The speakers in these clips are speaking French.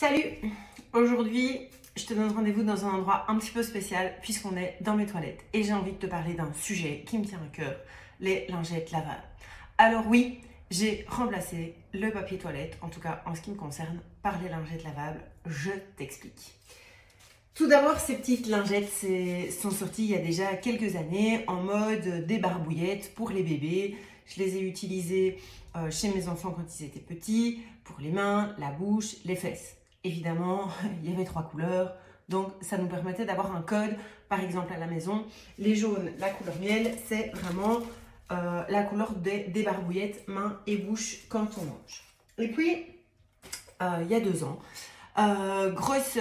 Salut! Aujourd'hui, je te donne rendez-vous dans un endroit un petit peu spécial puisqu'on est dans mes toilettes et j'ai envie de te parler d'un sujet qui me tient à cœur, les lingettes lavables. Alors oui, j'ai remplacé le papier toilette, en tout cas en ce qui me concerne, par les lingettes lavables. Je t'explique. Tout d'abord, ces petites lingettes sont sorties il y a déjà quelques années en mode débarbouillette pour les bébés. Je les ai utilisées chez mes enfants quand ils étaient petits, pour les mains, la bouche, les fesses. Évidemment, il y avait 3 couleurs, donc ça nous permettait d'avoir un code. Par exemple, à la maison, les jaunes, la couleur miel, c'est vraiment la couleur des barbouillettes, mains et bouche quand on mange. Et puis, il y a 2 ans, grosse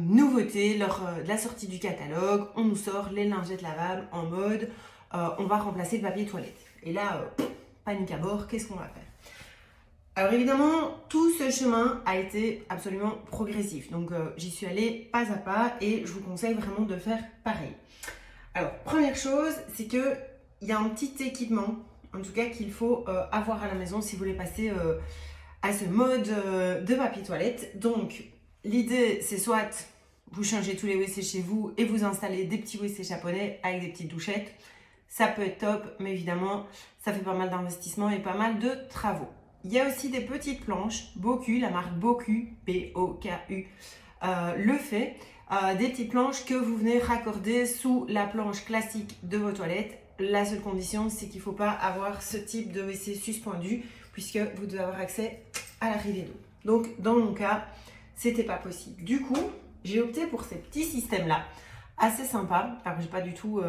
nouveauté, lors de la sortie du catalogue, on nous sort les lingettes lavables en mode on va remplacer le papier toilette. Et là, panique à bord, qu'est-ce qu'on va faire? Alors évidemment, tout ce chemin a été absolument progressif. Donc j'y suis allée pas à pas et je vous conseille vraiment de faire pareil. Alors première chose, c'est qu'il y a un petit équipement, en tout cas qu'il faut avoir à la maison si vous voulez passer à ce mode de papier toilette. Donc l'idée, c'est soit vous changez tous les WC chez vous et vous installez des petits WC japonais avec des petites douchettes. Ça peut être top, mais évidemment, ça fait pas mal d'investissements et pas mal de travaux. Il y a aussi des petites planches, Boku, la marque Boku, B-O-K-U, le fait. Des petites planches que vous venez raccorder sous la planche classique de vos toilettes. La seule condition, c'est qu'il ne faut pas avoir ce type de WC suspendu, puisque vous devez avoir accès à l'arrivée d'eau. Donc, dans mon cas, c'était pas possible. Du coup, j'ai opté pour ces petits systèmes-là, assez sympas. Alors, j'ai pas du tout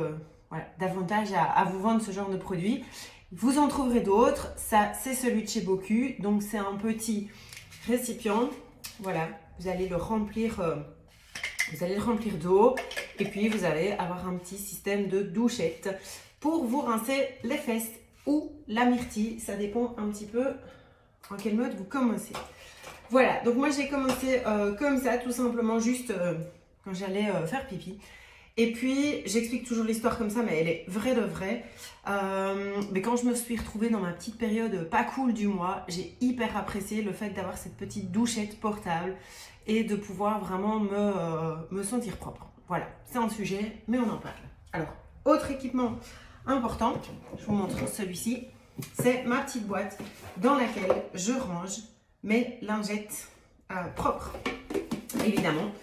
d'avantage à vous vendre ce genre de produit. Vous en trouverez d'autres. Ça, c'est celui de chez Boku. Donc, c'est un petit récipient. Voilà, vous allez le remplir d'eau. Et puis, vous allez avoir un petit système de douchette pour vous rincer les fesses ou la myrtille. Ça dépend un petit peu en quel mode vous commencez. Voilà, donc moi, j'ai commencé comme ça, tout simplement, juste quand j'allais faire pipi. Et puis, j'explique toujours l'histoire comme ça, mais elle est vraie de vrai. Mais quand je me suis retrouvée dans ma petite période pas cool du mois, j'ai hyper apprécié le fait d'avoir cette petite douchette portable et de pouvoir vraiment me sentir propre. Voilà, c'est un sujet, mais on en parle. Alors, autre équipement important, je vous montre celui-ci. C'est ma petite boîte dans laquelle je range mes lingettes propres, évidemment.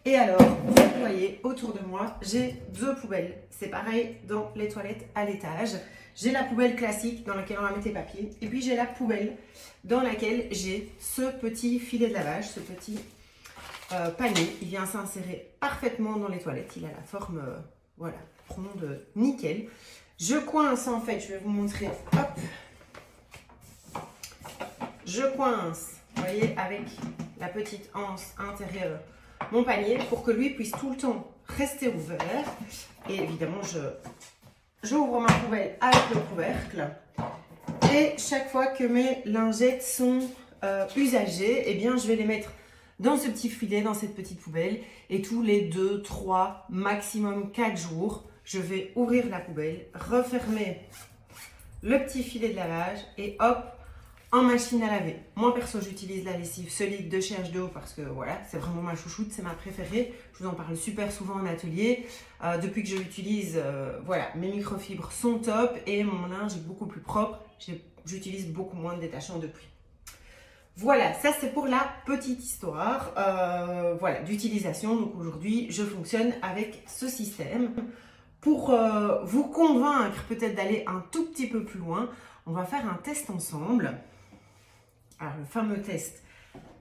Et alors, vous voyez, autour de moi, j'ai 2 poubelles. C'est pareil dans les toilettes à l'étage. J'ai la poubelle classique dans laquelle on va mettre les papiers. Et puis, j'ai la poubelle dans laquelle j'ai ce petit filet de lavage, ce petit panier. Il vient s'insérer parfaitement dans les toilettes. Il a la forme, voilà, ronde, nickel. Je coince, en fait, je vais vous montrer, hop. Je coince, vous voyez, avec la petite anse intérieure, mon panier pour que lui puisse tout le temps rester ouvert. Et évidemment, j'ouvre ma poubelle avec le couvercle. Et chaque fois que mes lingettes sont usagées, eh bien, je vais les mettre dans ce petit filet, dans cette petite poubelle. Et tous les 2, 3, maximum 4 jours, je vais ouvrir la poubelle, refermer le petit filet de lavage et hop, en machine à laver. Moi perso, j'utilise la lessive solide de chez H2O parce que voilà, c'est vraiment ma chouchoute, c'est ma préférée. Je vous en parle super souvent en atelier. Depuis que je l'utilise, voilà, mes microfibres sont top et mon linge est beaucoup plus propre. J'utilise beaucoup moins de détachants depuis. Voilà, ça c'est pour la petite histoire voilà, d'utilisation. Donc aujourd'hui, je fonctionne avec ce système. Pour vous convaincre peut-être d'aller un tout petit peu plus loin, on va faire un test ensemble. Alors, le fameux test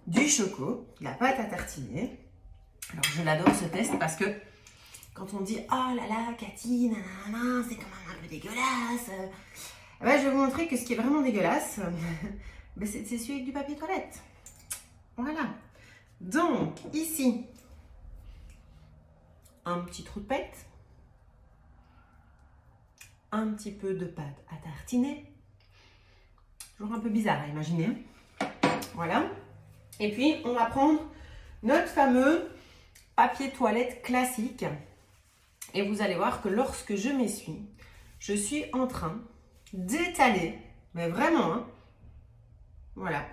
du choco, la pâte à tartiner. Alors, je l'adore ce test parce que quand on dit « Oh là là, Cathy, nanana, c'est quand même un peu dégueulasse », eh ben, je vais vous montrer que ce qui est vraiment dégueulasse, ben, c'est celui avec du papier toilette. Voilà. Donc, ici, un petit trou de pète, un petit peu de pâte à tartiner. Toujours un peu bizarre à imaginer. Voilà. Et puis, on va prendre notre fameux papier toilette classique. Et vous allez voir que lorsque je m'essuie, je suis en train d'étaler, mais vraiment, hein, voilà,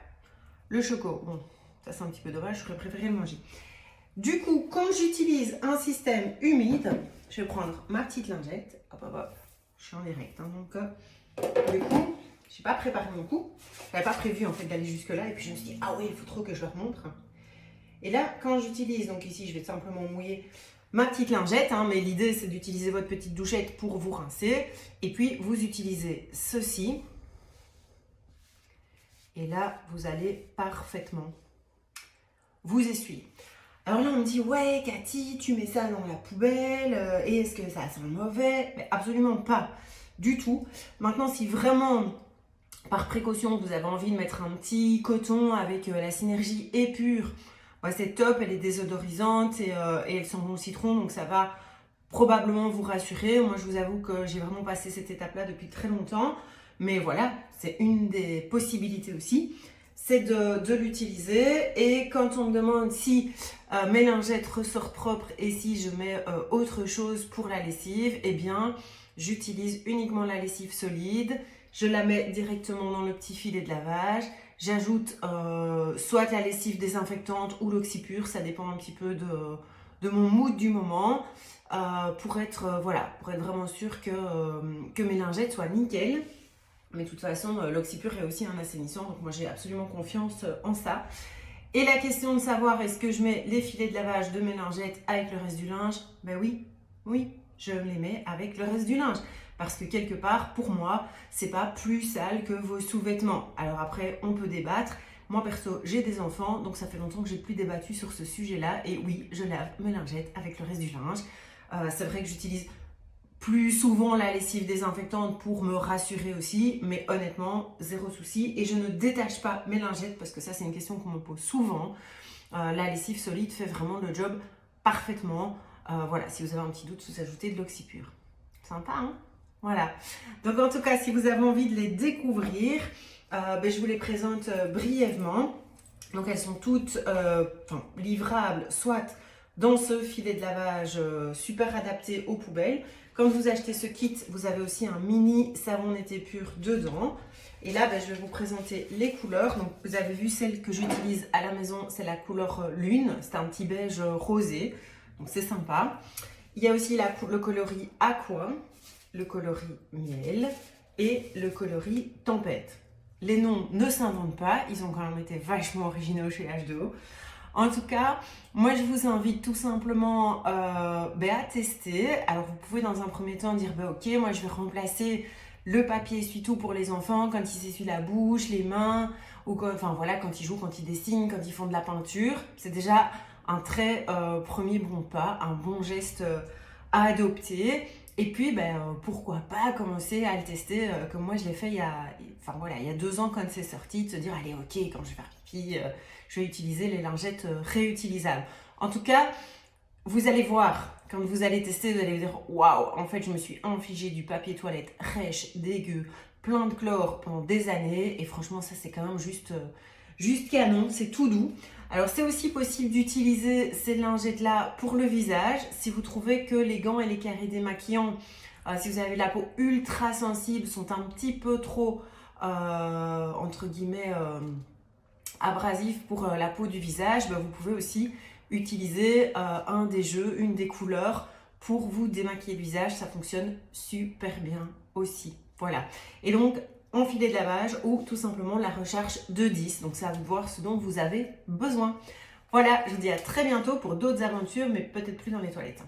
le choco. Bon, Ça, c'est un petit peu dommage, j'aurais préféré le manger. Du coup, quand j'utilise un système humide, je vais prendre ma petite lingette. Hop, hop, hop. Je suis en direct. Hein, donc, du coup, je n'ai pas préparé mon coup. Je n'avais pas prévu en fait d'aller jusque-là. Et puis, je me suis dit, ah oui, il faut trop que je leur montre. Et là, quand j'utilise, donc ici, je vais simplement mouiller ma petite lingette. Hein, mais l'idée, c'est d'utiliser votre petite douchette pour vous rincer. Et puis, vous utilisez ceci. Et là, vous allez parfaitement vous essuyer. Alors là, on me dit, ouais, Cathy, tu mets ça dans la poubelle, et est-ce que ça sent mauvais? Mais absolument pas, du tout. Maintenant, si vraiment, par précaution, vous avez envie de mettre un petit coton avec la synergie épure, ouais, c'est top, elle est désodorisante et elle sent bon le citron, donc ça va probablement vous rassurer. Moi, je vous avoue que j'ai vraiment passé cette étape-là depuis très longtemps, mais voilà, c'est une des possibilités aussi. C'est de l'utiliser, et quand on me demande si mes lingettes ressortent propres et si je mets autre chose pour la lessive, eh bien j'utilise uniquement la lessive solide, je la mets directement dans le petit filet de lavage, j'ajoute soit la lessive désinfectante ou l'oxypure, ça dépend un petit peu de mon mood du moment, pour être vraiment sûr que mes lingettes soient nickel. Mais de toute façon, l'oxypure est aussi un assainissant, donc moi j'ai absolument confiance en ça. Et la question de savoir est-ce que je mets les filets de lavage de mes lingettes avec le reste du linge, ben oui, je les mets avec le reste du linge. Parce que quelque part, pour moi, c'est pas plus sale que vos sous-vêtements. Alors après, on peut débattre. Moi perso, j'ai des enfants, donc ça fait longtemps que j'ai plus débattu sur ce sujet-là. Et oui, je lave mes lingettes avec le reste du linge. C'est vrai que j'utilise plus souvent la lessive désinfectante pour me rassurer aussi, mais honnêtement, zéro souci. Et je ne détache pas mes lingettes parce que ça, c'est une question qu'on me pose souvent. La lessive solide fait vraiment le job parfaitement. Voilà, si vous avez un petit doute, vous ajoutez de l'oxypure. Sympa, hein? Voilà. Donc en tout cas, si vous avez envie de les découvrir, je vous les présente brièvement. Donc elles sont toutes livrables, soit dans ce filet de lavage super adapté aux poubelles. Quand vous achetez ce kit, vous avez aussi un mini savon netté pur dedans. Et là, je vais vous présenter les couleurs. Donc, vous avez vu celle que j'utilise à la maison, c'est la couleur lune. C'est un petit beige rosé, donc c'est sympa. Il y a aussi le coloris aqua, le coloris miel et le coloris tempête. Les noms ne s'inventent pas, ils ont quand même été vachement originaux chez H2O. En tout cas, moi je vous invite tout simplement à tester. Alors vous pouvez dans un premier temps dire ok, moi je vais remplacer le papier essuie-tout pour les enfants quand ils s'essuient la bouche, les mains, ou quand ils jouent, quand ils dessinent, quand ils font de la peinture. C'est déjà un très premier bon pas, un bon geste à adopter. Et puis, pourquoi pas commencer à le tester comme moi je l'ai fait il y a 2 ans quand c'est sorti, de se dire allez ok, quand je vais faire pipi, je vais utiliser les lingettes réutilisables. En tout cas, vous allez voir, quand vous allez tester, vous allez vous dire waouh, en fait je me suis infligé du papier toilette rêche, dégueu, plein de chlore pendant des années, et franchement ça c'est quand même juste canon, c'est tout doux. Alors c'est aussi possible d'utiliser ces lingettes là pour le visage si vous trouvez que les gants et les carrés démaquillants, si vous avez la peau ultra sensible, sont un petit peu trop entre guillemets abrasifs pour la peau du visage, vous pouvez aussi utiliser un des jeux, une des couleurs pour vous démaquiller le visage, ça fonctionne super bien aussi. Voilà, et donc en filet de lavage ou tout simplement la recharge de 10. Donc, c'est à vous de voir ce dont vous avez besoin. Voilà, je vous dis à très bientôt pour d'autres aventures, mais peut-être plus dans les toilettes.